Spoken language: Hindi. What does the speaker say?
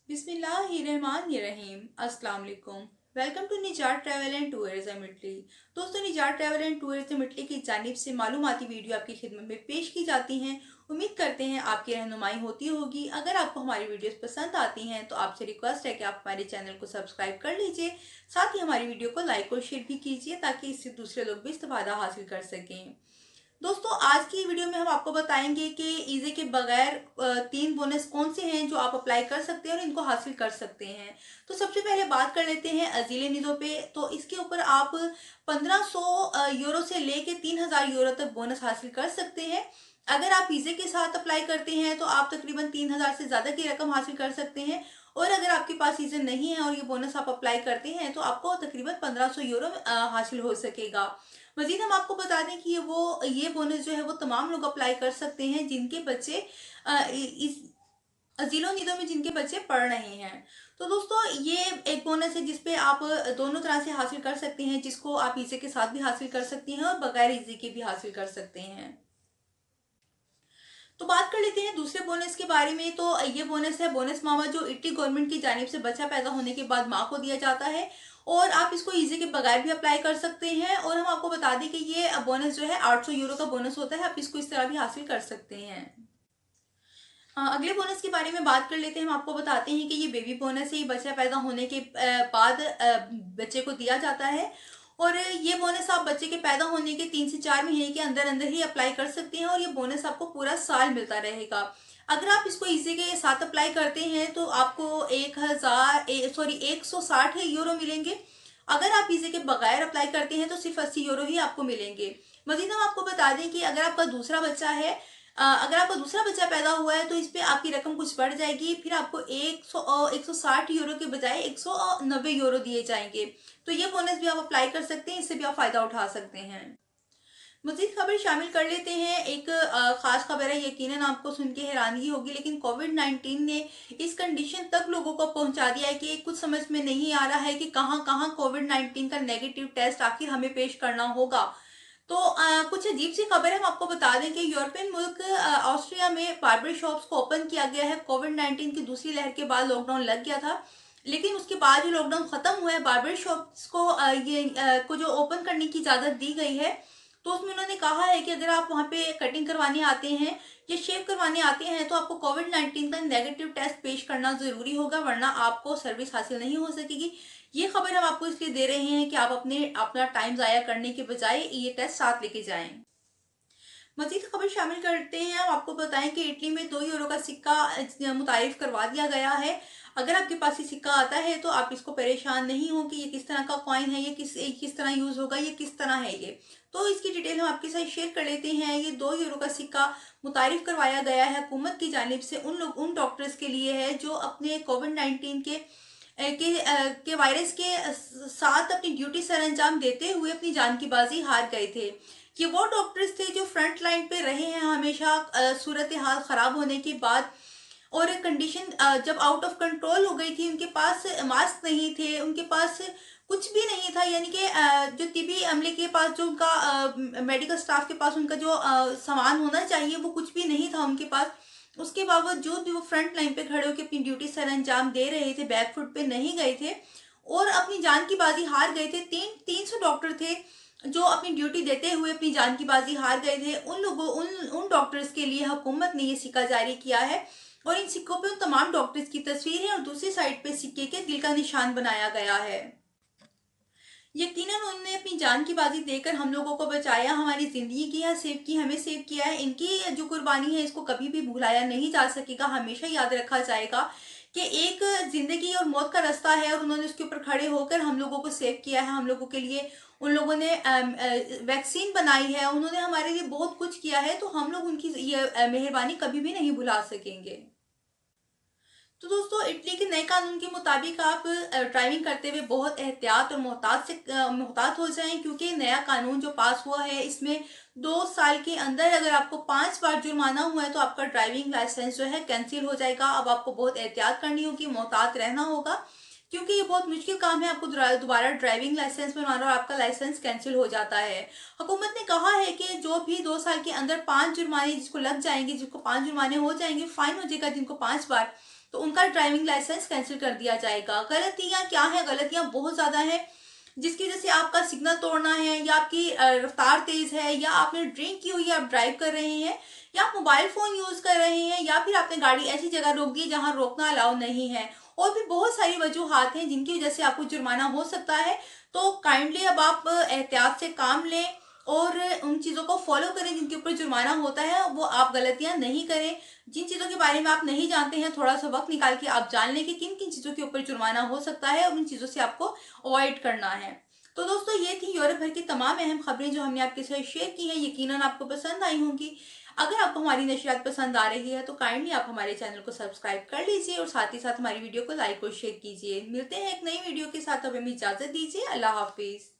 बिस्मिल्लाहिर्रहमानिर्रहीम। अस्सलाम वालेकुम। वेलकम टू निजात ट्रैवल एंड टूरिज्म इटली। दोस्तों, निजात ट्रैवल एंड टूरिज्म इटली की जानिब से मालूमाती वीडियो आपकी खिदमत में पेश की जाती हैं। उम्मीद करते हैं आपकी रहनुमाई होती होगी। अगर आपको हमारी वीडियोस पसंद आती हैं तो आपसे रिक्वेस्ट है कि आप हमारे चैनल को सब्सक्राइब कर लीजिए। साथ ही हमारी वीडियो को लाइक और शेयर भी कीजिए ताकि इससे दूसरे लोग भी इस्तेफादा हासिल कर सकें। दोस्तों, आज की वीडियो में हम आपको बताएंगे कि ईज़े के बगैर 3 बोनस कौन से हैं जो आप अप्लाई कर सकते हैं और इनको हासिल कर सकते हैं। तो सबसे पहले बात कर लेते हैं अजीले निदो पे। तो इसके ऊपर आप 1500 यूरो से लेके 3000 यूरो तक बोनस हासिल कर सकते हैं। अगर आप वीज़े के साथ अप्लाई करते हैं तो आप तकरीबन 3000 से ज़्यादा की रकम हासिल कर सकते हैं। और अगर आपके पास वीज़ा नहीं है और ये बोनस आप अप्लाई करते हैं तो आपको तकरीबन 1500 यूरो हासिल हो सकेगा। मजीद हम आपको बता दें कि ये बोनस जो है वो तमाम लोग अप्लाई कर सकते हैं जिनके बच्चे इस अजीलो निदो में जिनके बच्चे पढ़ रहे हैं। तो दोस्तों, ये एक बोनस है जिसपे आप दोनों तरह से हासिल कर सकते हैं, जिसको आप ईज़े के साथ भी हासिल कर सकते हैं और बगैर ईज़े के भी हासिल कर सकते हैं। तो बात कर लेते हैं दूसरे बोनस के बारे में। तो ये बोनस है बोनस मामा, जो इटली गवर्नमेंट की जानिब से बच्चा पैदा होने के बाद माँ को दिया जाता है। और आप इसको ईज़ी के बगैर भी अप्लाई कर सकते हैं। और हम आपको बता दें कि ये बोनस जो है 800 यूरो का बोनस होता है। आप इसको इस तरह भी हासिल कर सकते हैं। अगले बोनस के बारे में बात कर लेते हैं। हम आपको बताते हैं कि ये बेबी बोनस है। ये बच्चा पैदा होने के बाद बच्चे को दिया जाता है। और ये बोनस आप बच्चे के पैदा होने के 3 से 4 महीने के अंदर अंदर ही अप्लाई कर सकते हैं और ये बोनस आपको पूरा साल मिलता रहेगा। अगर आप इसको इसी के साथ अप्लाई करते हैं तो आपको 160 यूरो मिलेंगे। अगर आप इसी के बगैर अप्लाई करते हैं तो सिर्फ 80 यूरो ही आपको मिलेंगे। मजीद हम आपको बता दें कि अगर आपका दूसरा बच्चा है, अगर आपका दूसरा बच्चा पैदा हुआ है तो इस पे आपकी रकम कुछ बढ़ जाएगी। फिर आपको 160 यूरो के बजाय 190 यूरो दिए जाएंगे। तो ये बोनस भी आप अप्लाई कर सकते हैं, इससे भी आप फायदा उठा सकते हैं। मजीद खबर शामिल कर लेते हैं। एक खास खबर है, यकीनन आपको सुन के हैरानगी होगी, लेकिन कोविड-19 ने इस कंडीशन तक लोगों को पहुंचा दिया है कि कुछ समझ में नहीं आ रहा है कि कहां कहां कोविड-19 का नेगेटिव टेस्ट आखिर हमें पेश करना होगा। तो कुछ अजीब सी खबर है। हम आपको बता दें कि यूरोपियन मुल्क ऑस्ट्रिया में बार्बर शॉप्स को ओपन किया गया है। कोविड-19 की दूसरी लहर के बाद लॉकडाउन लग गया था, लेकिन उसके बाद ही लॉकडाउन खत्म हुआ है। बार्बर शॉप्स को को जो ओपन करने की इजाजत दी गई है। तो उसमें उन्होंने कहा है कि अगर आप वहाँ पे कटिंग करवाने आते हैं या शेव करवाने आते हैं तो आपको कोविड-19 का नेगेटिव टेस्ट पेश करना जरूरी होगा, वरना आपको सर्विस हासिल नहीं हो सकेगी। ये खबर हम आपको इसलिए दे रहे हैं कि आप अपना टाइम जाया करने के बजाय ये टेस्ट साथ लेके जाएं। मजीद खबर शामिल करते हैं। हम आपको बताएं कि इटली में 2 यूरो का सिक्का मुतारिफ करवा दिया गया है। अगर आपके पास ये सिक्का आता है तो आप इसको परेशान नहीं हो कि ये किस तरह का कॉइन है, ये किस तरह यूज होगा, ये किस तरह है। ये तो इसकी डिटेल हम आपके साथ शेयर कर लेते हैं। ये 2 यूरो का सिक्का मुतारिफ करवाया गया है हुकूमत की जानिब से उन डॉक्टर्स के लिए है जो अपने कोविड-19 के वायरस के साथ अपनी ड्यूटी सर अंजाम देते हुए अपनी जान की बाजी हार गए थे। ये वो डॉक्टर्स थे जो फ्रंट लाइन पे रहे हैं हमेशा सूरत हाल खराब होने के बाद। और कंडीशन जब आउट ऑफ कंट्रोल हो गई थी, उनके पास मास्क नहीं थे, उनके पास कुछ भी नहीं था। यानी कि जो तिबी अमले के पास, जो उनका मेडिकल स्टाफ के पास उनका जो सामान होना चाहिए वो कुछ भी नहीं था उनके पास। उसके बावजूद भी वो फ्रंट लाइन पे खड़े होकर अपनी ड्यूटी सर अंजाम दे रहे थे, बैक फुट पे नहीं गए थे और अपनी जान की बाजी हार गए थे। 300 डॉक्टर थे जो अपनी ड्यूटी देते हुए अपनी जान की बाजी हार गए थे। उन डॉक्टर्स के लिए हुकूमत ने ये सिक्का जारी किया है और इन सिक्कों पे उन तमाम डॉक्टर्स की तस्वीर है और दूसरी साइड पे सिक्के के दिल का निशान बनाया गया है। यकीनन उन्होंने अपनी जान की बाजी देकर हम लोगों को बचाया, हमारी जिंदगी की है सेव की, हमें सेव किया है। इनकी जो कुर्बानी है इसको कभी भी भुलाया नहीं जा सकेगा, हमेशा याद रखा जाएगा कि एक जिंदगी और मौत का रास्ता है और उन्होंने उसके ऊपर खड़े होकर हम लोगों को सेव किया है। हम लोगों के लिए उन लोगों ने वैक्सीन बनाई है, उन्होंने हमारे लिए बहुत कुछ किया है। तो हम लोग उनकी ये मेहरबानी कभी भी नहीं भुला सकेंगे। तो दोस्तों, इटली के नए कानून के मुताबिक आप ड्राइविंग करते हुए बहुत एहतियात और मोहतात हो जाएं, क्योंकि नया कानून जो पास हुआ है इसमें 2 साल के अंदर अगर आपको 5 बार जुर्माना हुआ है तो आपका ड्राइविंग लाइसेंस जो है कैंसिल हो जाएगा। अब आपको बहुत एहतियात करनी होगी, मोहतात रहना होगा, क्योंकि ये बहुत मुश्किल काम है आपको दोबारा ड्राइविंग लाइसेंस बनवाना और आपका लाइसेंस कैंसिल हो जाता है। हुकूमत ने कहा है कि जो भी 2 साल के अंदर 5 जुर्माने जिसको लग जाएंगे, जिसको 5 जुर्माने हो जाएंगे, फाइन हो जाएगा जिनको 5 बार, तो उनका ड्राइविंग लाइसेंस कैंसिल कर दिया जाएगा। गलतियां क्या हैं? गलतियां बहुत ज़्यादा हैं, जिसकी वजह से आपका सिग्नल तोड़ना है, या आपकी रफ्तार तेज है, या आपने ड्रिंक की हुई है, आप ड्राइव कर रहे हैं, या आप मोबाइल फोन यूज कर रहे हैं, या फिर आपने गाड़ी ऐसी जगह रोक दी जहां रोकना अलाउ नहीं है। और भी बहुत सारी वजूहात हैं जिनकी वजह से आपको जुर्माना हो सकता है। तो काइंडली अब आप एहतियात से काम लें और उन चीज़ों को फॉलो करें जिनके ऊपर जुर्माना होता है, वो आप गलतियां नहीं करें। जिन चीज़ों के बारे में आप नहीं जानते हैं, थोड़ा सा वक्त निकाल के आप जान लें कि किन किन चीज़ों के ऊपर जुर्माना हो सकता है और उन चीज़ों से आपको अवॉइड करना है। तो दोस्तों, ये थी यूरोप भर की तमाम अहम खबरें जो हमने आपके साथ शेयर की हैं। यकीनन आपको पसंद आई होंगी। अगर आपको हमारी नशियात पसंद आ रही है तो काइंडली आप हमारे चैनल को सब्सक्राइब कर लीजिए और साथ ही साथ हमारी वीडियो को लाइक और शेयर कीजिए। मिलते हैं एक नई वीडियो के साथ, अब हमें इजाज़त दीजिए। अल्लाह हाफिज़।